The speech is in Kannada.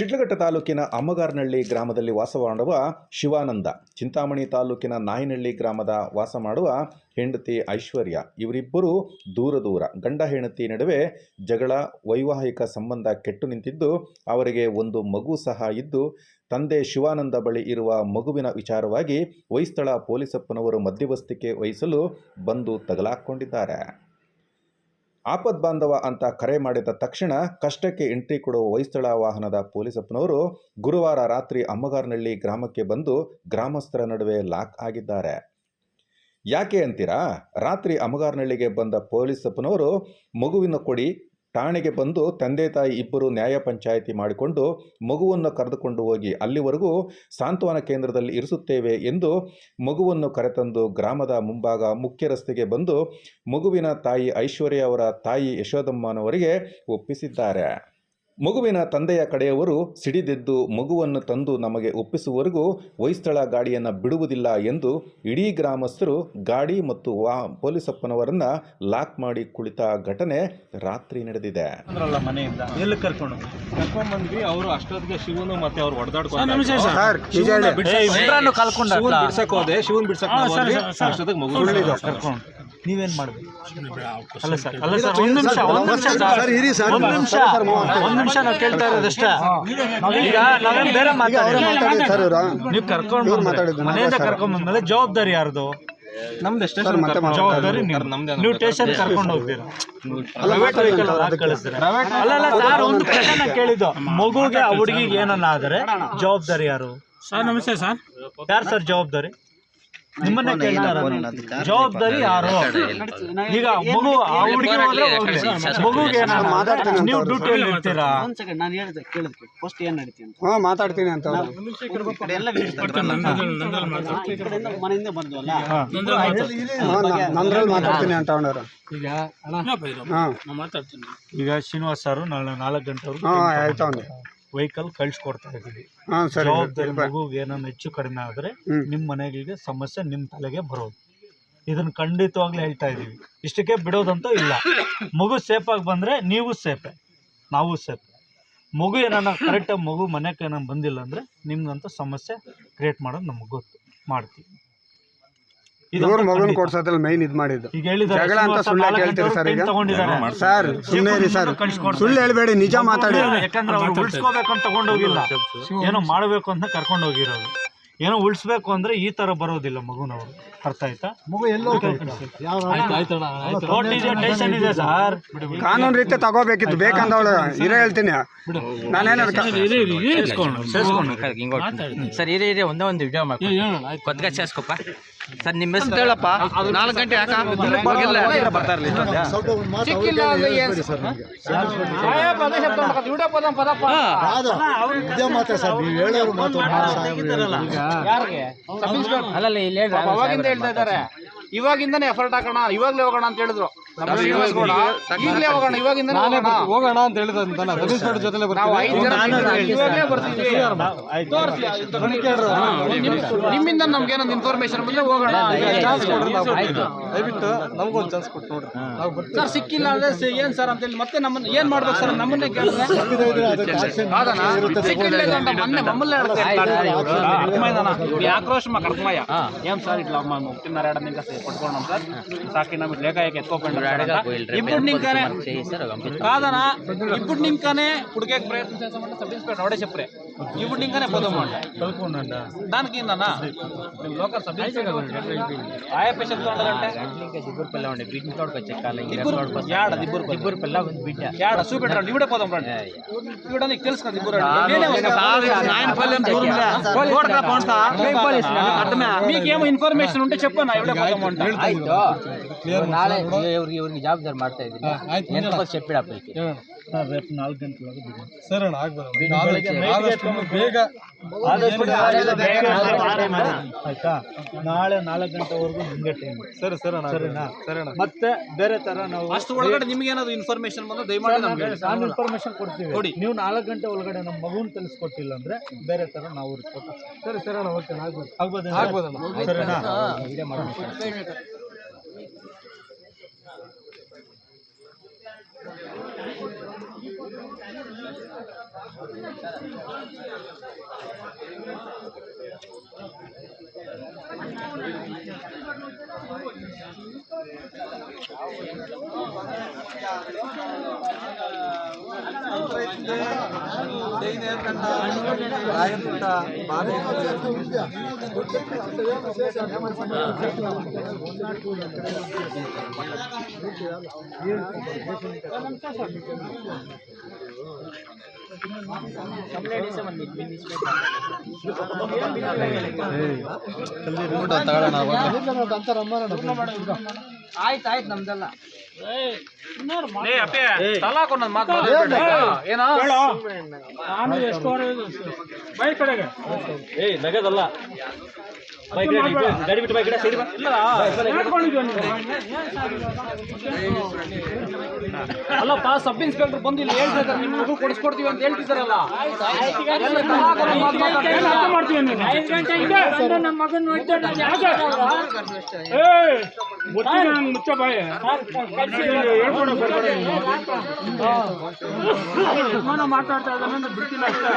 ಶಿಡ್ಲಘಟ್ಟ ತಾಲೂಕಿನ ಅಮ್ಮಗಾರನಹಳ್ಳಿ ಗ್ರಾಮದಲ್ಲಿ ವಾಸ ಮಾಡುವ ಶಿವಾನಂದ, ಚಿಂತಾಮಣಿ ತಾಲೂಕಿನ ನಾಯನಹಳ್ಳಿ ಗ್ರಾಮದ ವಾಸ ಮಾಡುವ ಹೆಂಡತಿ ಐಶ್ವರ್ಯ ಇವರಿಬ್ಬರು ದೂರ ಗಂಡ ಹೆಂಡತಿ ನಡುವೆ ಜಗಳ, ವೈವಾಹಿಕ ಸಂಬಂಧ ಕೆಟ್ಟು ನಿಂತಿದ್ದು, ಅವರಿಗೆ ಒಂದು ಮಗು ಸಹ ಇದ್ದು, ತಂದೆ ಶಿವಾನಂದ ಬಳಿ ಇರುವ ಮಗುವಿನ ವಿಚಾರವಾಗಿ ಹೊಯ್ಸಳ ಪೊಲೀಸಪ್ಪನವರು ಮಧ್ಯವಸ್ಥಿಕೆ ವಹಿಸಲು ಬಂದು ತಗಲಾಕೊಂಡಿದ್ದಾರೆ. ಆಪದ್ಬಾಂಧವ ಅಂತ ಕರೆ ಮಾಡಿದ ತಕ್ಷಣ ಕಷ್ಟಕ್ಕೆ ಎಂಟ್ರಿ ಕೊಡುವ ಹೊಯ್ಸಳ ವಾಹನದ ಪೊಲೀಸಪ್ಪನವರು ಗುರುವಾರ ರಾತ್ರಿ ಅಮ್ಮಗಾರನಹಳ್ಳಿ ಗ್ರಾಮಕ್ಕೆ ಬಂದು ಗ್ರಾಮಸ್ಥರ ನಡುವೆ ಲಾಕ್ ಆಗಿದ್ದಾರೆ. ಯಾಕೆ ಅಂತೀರಾ? ರಾತ್ರಿ ಅಮ್ಮಗಾರನಹಳ್ಳಿಗೆ ಬಂದ ಪೊಲೀಸಪ್ಪನವರು ಮಗುವಿನ ಕೊಡಿ, ಠಾಣೆಗೆ ಬಂದು ತಂದೆ ತಾಯಿ ಇಬ್ಬರು ನ್ಯಾಯ ಪಂಚಾಯಿತಿ ಮಾಡಿಕೊಂಡು ಮಗುವನ್ನು ಕರೆದುಕೊಂಡು ಹೋಗಿ ಅಲ್ಲಿವರೆಗೂ ಸಾಂತ್ವನ ಕೇಂದ್ರದಲ್ಲಿ ಇರಿಸುತ್ತೇವೆ ಎಂದು ಮಗುವನ್ನು ಕರೆತಂದು ಗ್ರಾಮದ ಮುಂಭಾಗ ಮುಖ್ಯ ರಸ್ತೆಗೆ ಬಂದು ಮಗುವಿನ ತಾಯಿ ಐಶ್ವರ್ಯ ಅವರ ತಾಯಿ ಯಶೋದಮ್ಮನವರಿಗೆ ಒಪ್ಪಿಸಿದ್ದಾರೆ. ಮಗುವಿನ ತಂದೆಯ ಕಡೆಯವರು ಸಿಡಿದೆದ್ದು ಮಗುವನ್ನು ತಂದು ನಮಗೆ ಒಪ್ಪಿಸುವವರೆಗೂ ಹೊಯ್ಸಳ ಗಾಡಿಯನ್ನು ಬಿಡುವುದಿಲ್ಲ ಎಂದು ಇಡೀ ಗ್ರಾಮಸ್ಥರು ಗಾಡಿ ಮತ್ತು ಪೊಲೀಸಪ್ಪನವರನ್ನು ಲಾಕ್ ಮಾಡಿ ಕುಳಿತ ಘಟನೆ ರಾತ್ರಿ ನಡೆದಿದೆ. ಮನೆಯಿಂದ ಎಲ್ಲಿ ಕರ್ಕೊಂಡ್ಬಂದ್ವಿ. ಅವರು ಅಷ್ಟೊತ್ತಿಗೆ ಶಿವನು ಮತ್ತೆ ಅವ್ರು ಹೊಡೆದಾಡ್ಕೊಂಡು ಶಿವನ್ ಬಿಡ್ಸಕ್ ಅಷ್ಟೊತ್ತಿಗೆ ಮಗು ನೀವೇನ್ ಮಾಡ್ಬೇಕು? ಅಲ್ಲ ಸರ್, ಒಂದ್ ನಿಮಿಷ ನಾವು ಕೇಳ್ತಾ ಇರೋದಷ್ಟೇ. ಈಗ ನಾವೇನ್ ಬೇರೆ ನೀವು ಕರ್ಕೊಂಡು ಮನೆಯಿಂದ ಕರ್ಕೊಂಡ್ ಬಂದ್ಮೇಲೆ ಜವಾಬ್ದಾರಿ ಯಾರ್ದು? ನಮ್ದು ಸ್ಟೇಷನ್ ಜವಾಬ್ದಾರಿ ನೀವು ಸ್ಟೇಷನ್ ಕರ್ಕೊಂಡು ಹೋಗ್ತೀರಾ, ಪ್ರೈವೇಟ್ ವೆಹಿಕಲ್ ಕಳಿಸ್ತೀರಾ? ಅಲ್ಲ ಸರ್, ಒಂದು ಪ್ರಶ್ನೆ ಕೇಳಿದ್ದು, ಮಗುಗೆ ಆ ಹುಡುಗಿಗೆ ಏನನ್ನ ಆದರೆ ಜವಾಬ್ದಾರಿ ಯಾರು? ಸರ್ ನಮಸ್ತೆ ಸರ್. ಯಾರು ಸರ್ ಜವಾಬ್ದಾರಿ? ನಿಮ್ಮನ್ನೇ ಕೇಳ್ತಾರ, ಜವಾಬ್ದಾರಿ ಯಾರು? ಈಗ ಮಗು ಆ ಹುಡುಗಿ ಮಗುಗೆ ನೀವು ಡ್ಯೂಟಿಯಲ್ಲಿ ಇರ್ತೀರಾ? ಮಾತಾಡ್ತೀನಿ ಅಂತ ಮಾತಾಡ್ತೀನಿ ಅಂತ ಅವನವರು. ಈಗ ಶ್ರೀನಿವಾಸ್ ಸರ್ ನಾಳೆ 4 ಗಂಟೆವರೆಗೂ ಆಯ್ತು ವೆಹಿಕಲ್ ಕಳಿಸ್ಕೊಡ್ತಾ ಇದ್ದೀವಿ. ಜವಾಬ್ದಾರಿ ಮಗುಗೆ ಏನಾದ್ರು ಹೆಚ್ಚು ಕಡಿಮೆ ಆದರೆ ನಿಮ್ಮ ಮನೆಗಳಿಗೆ ಸಮಸ್ಯೆ ನಿಮ್ಮ ತಲೆಗೆ ಬರೋದು. ಇದನ್ನು ಖಂಡಿತವಾಗ್ಲೂ ಹೇಳ್ತಾ ಇದ್ದೀವಿ. ಇಷ್ಟಕ್ಕೆ ಬಿಡೋದಂತೂ ಇಲ್ಲ. ಮಗು ಸೇಫಾಗಿ ಬಂದರೆ ನೀವು ಸೇಫೆ, ನಾವು ಸೇಫೆ. ಮಗು ಏನಾರ ಕರೆಕ್ಟಾಗಿ ಮಗು ಮನೆಗೆ ಏನಾರು ಬಂದಿಲ್ಲ ಅಂದರೆ ನಿಮ್ಗಂತೂ ಸಮಸ್ಯೆ ಕ್ರಿಯೇಟ್ ಮಾಡೋದು ನಮಗೆ ಗೊತ್ತು, ಮಾಡ್ತೀವಿ. ಮಗನ ಕೊಡ್ಸೋದ್ರಲ್ಲಿ ಮೈನ್ ಇದು ಮಾಡಿದ್ದು ಜಗಳ ಅಂತ ಸುಳ್ಳು ಹೇಳ್ತೀರಿ ಸರ್. ಈಗ ಸರ್ ಸುಮ್ಮನೆ ಇರಿ ಸರ್, ಸುಳ್ಳು ಹೇಳ್ಬೇಡಿ, ನಿಜ ಮಾತಾಡಿ. ಯಾಕಂದ್ರೆ ಅವ್ರು ಉಳಿಸ್ಕೋಬೇಕಂತ ತಗೊಂಡೋಗಿಲ್ಲ, ಏನೋ ಮಾಡಬೇಕು ಅಂತ ಕರ್ಕೊಂಡು ಹೋಗಿರೋದು. ಏನೋ ಉಳಿಸ್ಬೇಕು ಅಂದ್ರೆ ಈ ತರ ಬರೋದಿಲ್ಲ ಮಗುನವರು. ಅರ್ಥ ಆಯ್ತಾ? ಮಗು ಎಲ್ಲೋ ಟೇಷನ್ ಇದೆ ಸರ್, ಕಾನೂನು ರೀತಿ ತಗೋಬೇಕಿತ್ತು. ಬೇಕಂದವಳು ಇರೋ ಹೇಳ್ತೀನಿ ನಾನೇನಾದ್ರು ಸರ್ ಇರಿ ಒಂದೇ ಒಂದು ವಿಡಿಯೋ ಮಾಡಿ ಕೊದ್ಗ ಸೇರ್ಸ್ಕೊಪ್ಪ ಸರ್. ನಿಮ್ಮ ಹೆಸರು ಹೇಳಪ್ಪ. 4 ಗಂಟೆ ಯಾಕೆ ಬರ್ತಾ ಇರಲಿ? ಅಲ್ಲಲ್ಲ ಇಲ್ಲಿ ಅವಾಗಿಂದ ಹೇಳ್ತಾ ಇದ್ದಾರೆ, ಇವಾಗಿಂದಾನೆ ಎಫರ್ಟ್ ಹಾಕೋಣ, ಇವಾಗಲೇ ಹೋಗೋಣ ಅಂತ ಹೇಳಿದ್ರು. ಈಗಲೇ ಹೋಗೋಣ, ಇವಾಗಿಂದ ಹೋಗೋಣ ಅಂತ ಹೇಳಿದ್ರು. ನಿಮ್ಮಿಂದ ನಮ್ಗೆ ಏನೊಂದು ಇನ್ಫಾರ್ಮೇಶನ್ ಬಂದ್ರೆ ಹೋಗೋಣ. ದಯವಿಟ್ಟು ನಮಗೊಂದು ಚಾನ್ಸ್ ಕೊಟ್ಟು ನೋಡ್ರಿ. ಸರ್ ಸಿಕ್ಕಿಲ್ಲ ಅಂದ್ರೆ ಏನ್ ಸರ್ ಅಂತ ಹೇಳಿ ಮತ್ತೆ ನಮ್ಮನ್ನ ಏನ್ ಮಾಡ್ಬೇಕು ಸರ್? ನಮ್ಮನ್ನೇ ಕೇಳಿದ್ರೆ ಆಕ್ರೋಶ ಕರ್ಕಮಯ್ಯ ఏం సార్ ఇట్లా ముఖ్యన్నర ఇంకా పట్టుకోవడం సార్ సాకి నమ్మి లేక ఎత్తుకోకండి ఇప్పుడు ఇంకానే కాదనా, ఇప్పుడు ఇంకానే పుడికే ప్రయత్నం చేస్తామంటే సబ్ ఇన్స్పెక్టర్ అవడే చెప్పరే ఇప్పుడు ఇంకానే పోదామంట దానికి ఏందన్నా మేము లోకల్ సబ్ ఇన్స్పెక్టర్ ఆయా పేషెంట్ ఉండాలంటే దిబ్బూరు పిల్ల ఉండే బీటింగ్ తోడుకు వచ్చేకాలి యాడ దిబ్బూరు పిల్ల బిడ్డ యాడ చూపెట్టండి ఇవిడే పోదాం రండి. ఇవిడ నీకు తెలుసు కదా దిబ్బూరు మీకేమో ఇన్ఫర్మేషన్ ఉంటే చెప్పన్నా ఇవిడే పోదాం అంటే. ನಾಳೆ ಇವ್ರಿಗೆ ಜವಾಬ್ದಾರಿ ಮಾಡ್ತಾ ಇದ್ದೀನಿ చెప్పినప్పటికి రేపు 4 ಗಂಟೆವರೆಗೂ ಬಿಡಿ. ಸರ್ ಬೇಗ ಆಯ್ತಾ? ನಾಳೆ 4 ಗಂಟೆವರೆಗೂ ನಿಮಗೆ ಟೈಮ್. ಸರಿ ಸರಿನಾ? ಮತ್ತೆ ಬೇರೆ ತರ ನಾವು ಅಷ್ಟು ಒಳಗಡೆ ನಿಮ್ಗೆ ಏನಾದ್ರು ಇನ್ಫಾರ್ಮೇಶನ್ ಬಂದ್ರೆ ದಯಮಾಡಿ ನಮ್ಗೆ ನಾನು ಇನ್ಫಾರ್ಮೇಶನ್ ಕೊಡ್ತೀವಿ. ನೀವು 4 ಗಂಟೆ ಒಳಗಡೆ ನಮ್ಮ ಮಗುನ ತಿಳಿಸ್ಕೊಟ್ಟಿಲ್ಲ ಅಂದ್ರೆ ಬೇರೆ ತರ ನಾವು ರಿಪೋರ್ಟ್. ಸರಿ ಓಕೆ ಆಗ್ಬೋದಣ್ಣ. ಸರಿನಾ? ಆಯ್ತು ನಮ್ದೆಲ್ಲ ನಾನು ಎಷ್ಟು ಬೈಕ್ ಕಡೆಗೆ ನಗದಲ್ಲ ಗಾಡಿ ಬಿಟ್ಟು ಬೈಕ್ ಕಡೆ ಸೈಡ್ ಅಲ್ಲಪ್ಪ ಸಬ್ ಇನ್ಸ್ಪೆಕ್ಟರ್ ಬಂದು ಇಲ್ಲಿ ಹೇಳ್ತಿದ್ದಾರೆ ನಿಮ್ಮ ಮಗು ಕೊಡಿಸ್ಕೊಡ್ತೀವಿ ಅಂತ ಹೇಳ್ತಿದ್ದಾರಲ್ಲ ನಮ್ಮ ಮಗನ್ ಮುಚ್ಚ ಬಾಯಿ ಮಾತಾಡ್ತಾ ಇದ್ದಾನೆ ಬಿಡ್ತಿಲ್ಲ ಅಷ್ಟೇ